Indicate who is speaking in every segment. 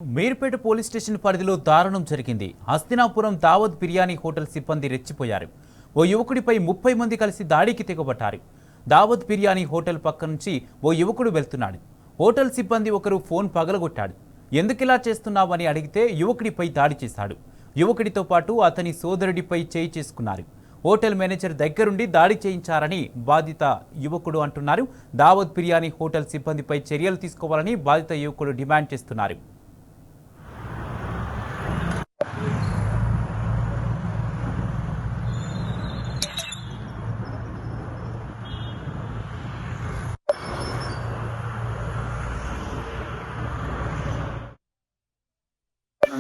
Speaker 1: Meerpet police station పరిధిలో దారుణం జరిగింది. హస్తినాపురం దావత్ బిర్యానీ హోటల్ సిబ్బంది రెచ్చిపోయారు. ఓ యువకుడిపై 30 మంది కలిసి దాడికి తెగబడ్డారు. దావత్ బిర్యానీ హోటల్ పక్క నుంచి ఓ యువకుడు వెళ్తున్నాడు. హోటల్ సిబ్బంది ఒకరు ఫోన్ పగలగొట్టాడు. ఎందుకిలా చేస్తున్నావని అడిగితే యువకుడిపై దాడి చేశాడు. యువకుడితో పాటు అతని సోదరుడిపై చేయి చేసుకున్నారు. హోటల్ మేనేజర్ దగ్గరుండి దాడి చేయించారని బాధిత యువకుడు అంటున్నారు. దావత్ బిర్యానీ హోటల్ సిబ్బందిపై చర్యలు తీసుకోవాలని బాధిత యువకుడు డిమాండ్ చేస్తున్నారు.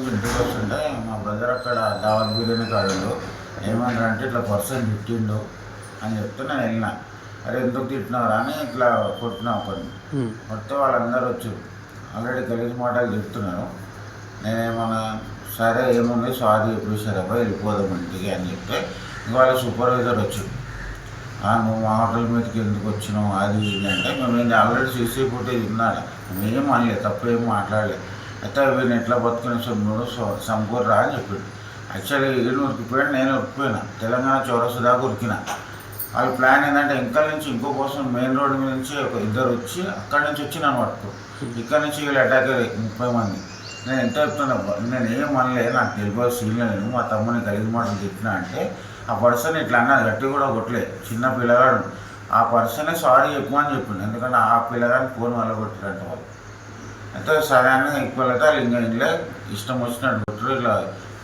Speaker 2: ఇంటికి వస్తుంటే మా బ్రదర్ అక్కడ దావత్ బిర్యానీ కాడలో ఏమన్నారంటే ఇట్లా పర్సన్ తిట్టిండు అని చెప్తే నేను వెళ్ళినా. అరే ఎందుకు తిట్టినారా అని ఇట్లా కొట్టినా కొన్ని కొడితే వాళ్ళందరూ వచ్చారు. ఆల్రెడీ గలీజ్ మాటలు చెప్తున్నారు. నేనేమన్నా సరే ఏముంది సారీ చెప్పేసారు అబ్బాయి వెళ్ళిపోదాం ఇంటికి అని చెప్తే ఇంకా వాళ్ళ సూపర్వైజర్ వచ్చాడు. నువ్వు మా హోటల్ మీదకి ఎందుకు వచ్చినావు అది ఇది అంటే మేము ఆల్రెడీ సీసీ ఫుటేజ్ ఉన్నాడు, మేమేం అనలేదు, తప్పు ఏం మాట్లాడలేదు. అయితే వీళ్ళు ఎట్లా బతుకునే సొమ్ముడు సమకూరరా అని చెప్పాడు. యాక్చువల్లీ వీళ్ళు ఉరికిపోయాడు, నేను ఉరికిపోయినా. తెలంగాణ చౌరస్తా దాకా ఉరికిన. వాళ్ళ ప్లాన్ ఏంటంటే ఇంకా నుంచి ఇంకో కోసం మెయిన్ రోడ్ మీద నుంచి ఒక ఇద్దరు వచ్చి అక్కడి నుంచి వచ్చి నన్ను పట్టుకో, ఇక్కడ నుంచి వీళ్ళు అటాక్ అయ్యారు 30 మంది. నేను ఎంత చెప్తున్నా, నేను ఏం అనలేదు, నాకు తెలియదు సీన్ నేను మా తమ్ముని కలిగి మాటలు తిట్టినా అంటే ఆ పర్సన్ ఇట్లా అన్నది గట్టి కూడా కొట్టలేదు. చిన్న పిల్లగాడు ఆ పర్సనే సారీ చెప్పమని చెప్పిండు, ఎందుకంటే ఆ పిల్లగాడిని ఫోన్ వల్ల కొట్టినట్టు వాళ్ళు. అయితే సరే అని ఈక్వల్ అయితే వాళ్ళు ఇంకా ఇంట్లో ఇష్టం వచ్చినట్టు కొట్టరు. ఇట్లా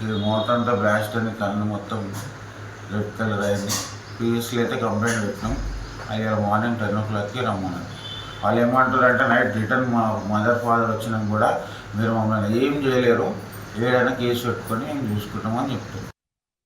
Speaker 2: ఇది మొత్తంతో బ్లాస్ట్ అని కన్ను మొత్తం రెడ్ కలర్ అయింది. ప్రీవియస్లీ అయితే కంప్లైంట్ పెట్టినాం. అది మార్నింగ్ 10 o'clockకి రమ్మన్నారు. వాళ్ళు ఏమంటారు అంటే నైట్ రిటర్న్ మా మదర్ ఫాదర్ వచ్చినా కూడా మీరు మమ్మల్ని ఏం చేయలేరు, ఏదైనా కేసు పెట్టుకొని మేము చూసుకుంటామని చెప్తారు.